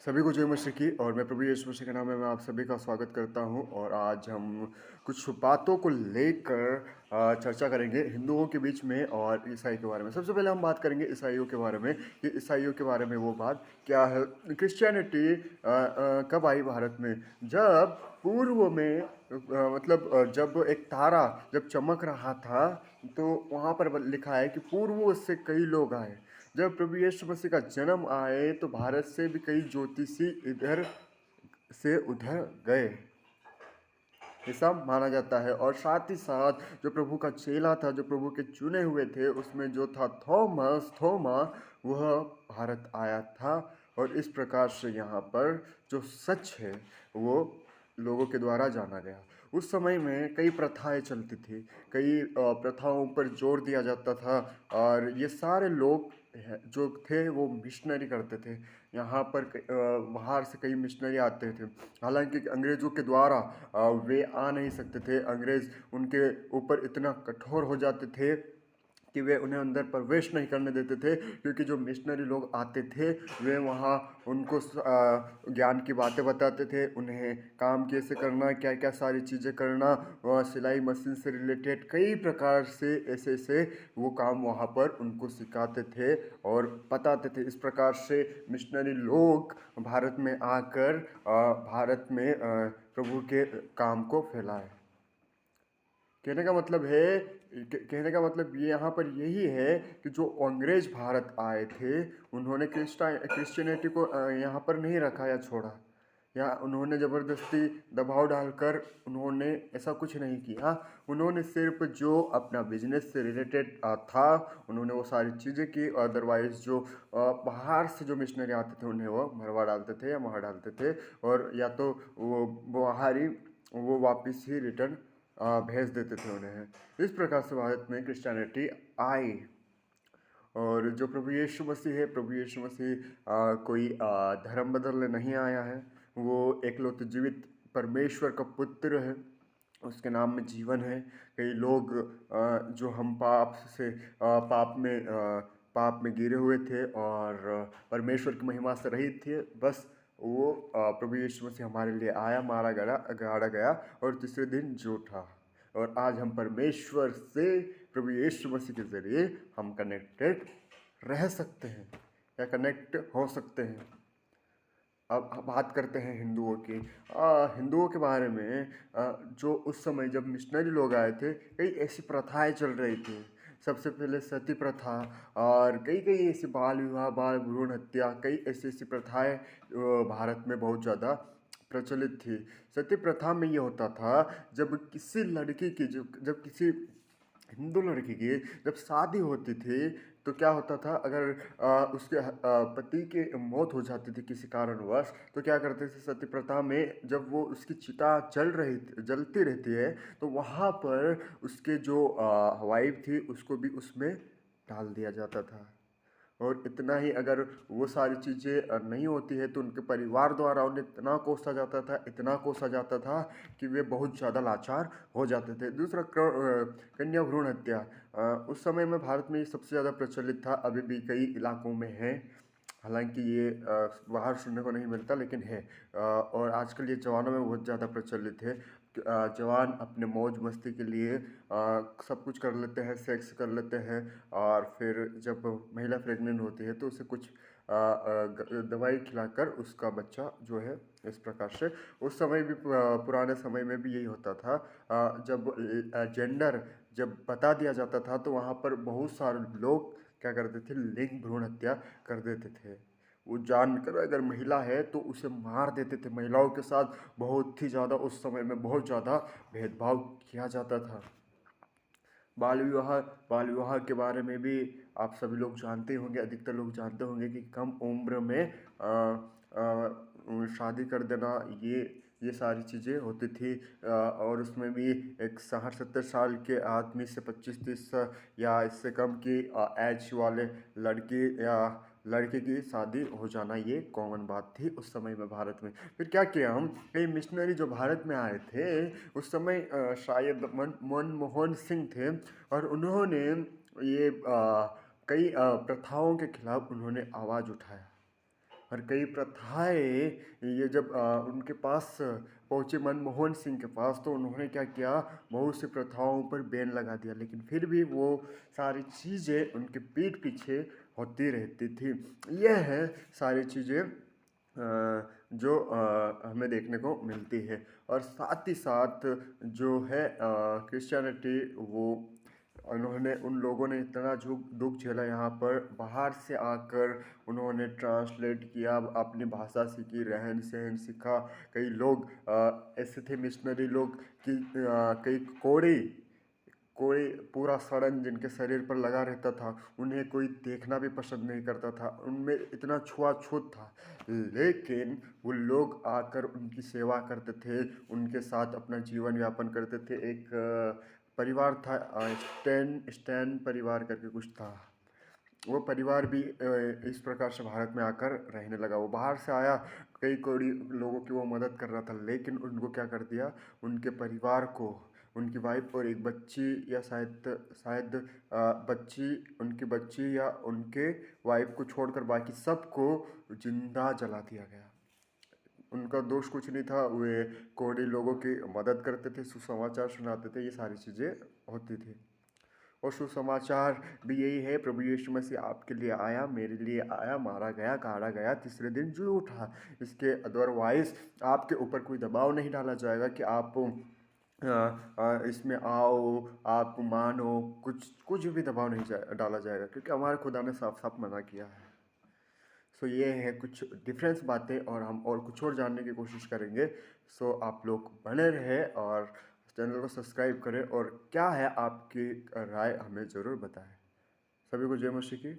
सभी को जय मसीह की। और मैं प्रभु यीशु मसीह के नाम में मैं आप सभी का स्वागत करता हूं। और आज हम कुछ बातों को लेकर चर्चा करेंगे हिंदुओं के बीच में और ईसाई के बारे में। सबसे पहले हम बात करेंगे ईसाइयों के बारे में कि ईसाइयों के बारे में वो बात क्या है। क्रिश्चियनिटी कब आई भारत में? जब पूर्व में जब एक तारा जब चमक रहा था तो वहाँ पर लिखा है कि पूर्व से कई लोग आए। जब प्रभु यीशु मसीह का जन्म आए तो भारत से भी कई ज्योतिषी इधर से उधर गए, ऐसा माना जाता है। और साथ ही साथ जो प्रभु का चेला था, जो प्रभु के चुने हुए थे, उसमें जो था थोमा, वह भारत आया था। और इस प्रकार से यहाँ पर जो सच है वो लोगों के द्वारा जाना गया। उस समय में कई प्रथाएं चलती थी, कई प्रथाओं पर जोर दिया जाता था। और ये सारे लोग जो थे वो मिशनरी करते थे। यहाँ पर बाहर से कई मिशनरी आते थे। हालांकि अंग्रेज़ों के द्वारा वे आ नहीं सकते थे। अंग्रेज़ उनके ऊपर इतना कठोर हो जाते थे कि वे उन्हें अंदर प्रवेश नहीं करने देते थे, क्योंकि जो मिशनरी लोग आते थे वे वहाँ उनको ज्ञान की बातें बताते थे, उन्हें काम कैसे करना, क्या क्या सारी चीज़ें करना, सिलाई मशीन से रिलेटेड कई प्रकार से ऐसे ऐसे वो काम वहाँ पर उनको सिखाते थे और बताते थे। इस प्रकार से मिशनरी लोग भारत में आकर भारत में प्रभु के काम को फैलाए। कहने का मतलब ये यहाँ पर यही है कि जो अंग्रेज भारत आए थे उन्होंने क्रिश्चियनिटी को यहाँ पर नहीं रखा या छोड़ा, या उन्होंने ज़बरदस्ती दबाव डालकर उन्होंने ऐसा कुछ नहीं किया। उन्होंने सिर्फ जो अपना बिजनेस से रिलेटेड था उन्होंने वो सारी चीज़ें की। अदरवाइज़ जो बाहर से जो मिशनरी आते थे उन्हें वो मरवा डालते थे या मार डालते थे, और या तो वो बाहर ही वो वापस ही रिटर्न भेज देते थे उन्हें। इस प्रकार से भारत में क्रिश्चियनिटी आई। और जो प्रभु यीशु मसीह है, प्रभु यीशु मसीह कोई धर्म बदलने नहीं आया है। वो एकलौते जीवित परमेश्वर का पुत्र है। उसके नाम में जीवन है। कई लोग जो हम पाप में गिरे हुए थे और परमेश्वर की महिमा से रहित थे, बस वो प्रभु यीशु मसीह हमारे लिए आया, मारा गया, गाड़ा गया और तीसरे दिन जी उठा। और आज हम परमेश्वर से प्रभु यीशु मसीह के ज़रिए हम कनेक्टेड रह सकते हैं या कनेक्ट हो सकते हैं। अब बात करते हैं हिंदुओं की। हिंदुओं के बारे में जो उस समय जब मिशनरी लोग आए थे कई ऐसी प्रथाएं चल रही थी। सबसे पहले सती प्रथा और कई कई ऐसी बाल विवाह, बाल भ्रूण हत्या, कई ऐसी ऐसी प्रथाएं भारत में बहुत ज़्यादा प्रचलित थी। सती प्रथा में ये होता था, जब किसी लड़की की जब किसी हिंदू लड़की की जब शादी होती थी तो क्या होता था, अगर उसके पति की मौत हो जाती थी किसी कारणवश, तो क्या करते थे सती प्रथा में, जब वो उसकी चिता जलती रहती है तो वहाँ पर उसके जो वाइफ थी उसको भी उसमें डाल दिया जाता था। और इतना ही, अगर वो सारी चीज़ें नहीं होती है तो उनके परिवार द्वारा उन्हें इतना कोसा जाता था, इतना कोसा जाता था कि वे बहुत ज़्यादा लाचार हो जाते थे। दूसरा कन्या भ्रूण हत्या उस समय में भारत में ये सबसे ज़्यादा प्रचलित था, अभी भी कई इलाकों में है। हालांकि ये बाहर सुनने को नहीं मिलता लेकिन है। और आजकल ये जवानों में बहुत ज़्यादा प्रचलित है। जवान अपने मौज मस्ती के लिए सब कुछ कर लेते हैं, सेक्स कर लेते हैं, और फिर जब महिला प्रेग्नेंट होती है तो उसे कुछ दवाई खिलाकर उसका बच्चा जो है, इस प्रकार से उस समय भी पुराने समय में भी यही होता था। जब जेंडर जब बता दिया जाता था तो वहाँ पर बहुत सारे लोग क्या करते थे, लिंग भ्रूण हत्या कर देते थे। वो जानकर अगर महिला है तो उसे मार देते थे। महिलाओं के साथ बहुत ही ज़्यादा उस समय में बहुत ज़्यादा भेदभाव किया जाता था। बाल विवाह के बारे में भी आप सभी लोग जानते होंगे, अधिकतर लोग जानते होंगे कि कम उम्र में शादी कर देना, ये सारी चीज़ें होती थी। और उसमें भी एक 60-70 साल के आदमी से 25-30 या इससे कम की एज वाले लड़की या लड़के की शादी हो जाना, ये कॉमन बात थी उस समय में भारत में। फिर क्या किया हम, कई मिशनरी जो भारत में आए थे उस समय शायद मनमोहन सिंह थे, और उन्होंने ये कई प्रथाओं के खिलाफ उन्होंने आवाज़ उठाया। और कई प्रथाएं ये जब उनके पास पहुँचे मनमोहन सिंह के पास, तो उन्होंने क्या किया, बहुत सी प्रथाओं पर बैन लगा दिया। लेकिन फिर भी वो सारी चीज़ें उनके पीठ पीछे होती रहती थी। यह है सारी चीज़ें जो हमें देखने को मिलती है। और साथ ही साथ जो है क्रिश्चियनिटी, वो उन्होंने उन लोगों ने इतना दुख झेला यहाँ पर, बाहर से आकर उन्होंने ट्रांसलेट किया, अपनी भाषा सीखी, रहन सहन सीखा। कई लोग ऐसे थे मिशनरी लोग कि कई कोड़ी कोई पूरा सड़न जिनके शरीर पर लगा रहता था, उन्हें कोई देखना भी पसंद नहीं करता था, उनमें इतना छुआछूत था। लेकिन वो लोग आकर उनकी सेवा करते थे, उनके साथ अपना जीवन यापन करते थे। एक परिवार था, स्टैन परिवार करके कुछ था। वो परिवार भी इस प्रकार से भारत में आकर रहने लगा। वो बाहर से आया, कई करोड़ी लोगों की वो मदद कर रहा था, लेकिन उनको क्या कर दिया, उनके परिवार को, उनकी वाइफ और एक बच्ची, या शायद शायद बच्ची, उनकी बच्ची या उनके वाइफ को छोड़कर बाकी सबको जिंदा जला दिया गया। उनका दोष कुछ नहीं था, वे कोड़ी लोगों की मदद करते थे, सुसमाचार सुनाते थे, ये सारी चीज़ें होती थी। और सुसमाचार भी यही है, प्रभु यीशु मसीह आपके लिए आया, मेरे लिए आया, मारा गया, गाड़ा गया, तीसरे दिन जी उठा। इसके अदरवाइज आपके ऊपर कोई दबाव नहीं डाला जाएगा कि आप इसमें आओ, आप मानो, कुछ भी दबाव नहीं डाला जाएगा, क्योंकि हमारे खुदा ने साफ साफ मना किया है। सो ये है कुछ डिफरेंस बातें, और हम और कुछ और जानने की कोशिश करेंगे। सो आप लोग बने रहे और चैनल को सब्सक्राइब करें, और क्या है आपकी राय हमें ज़रूर बताएं। सभी को जय मसीह की।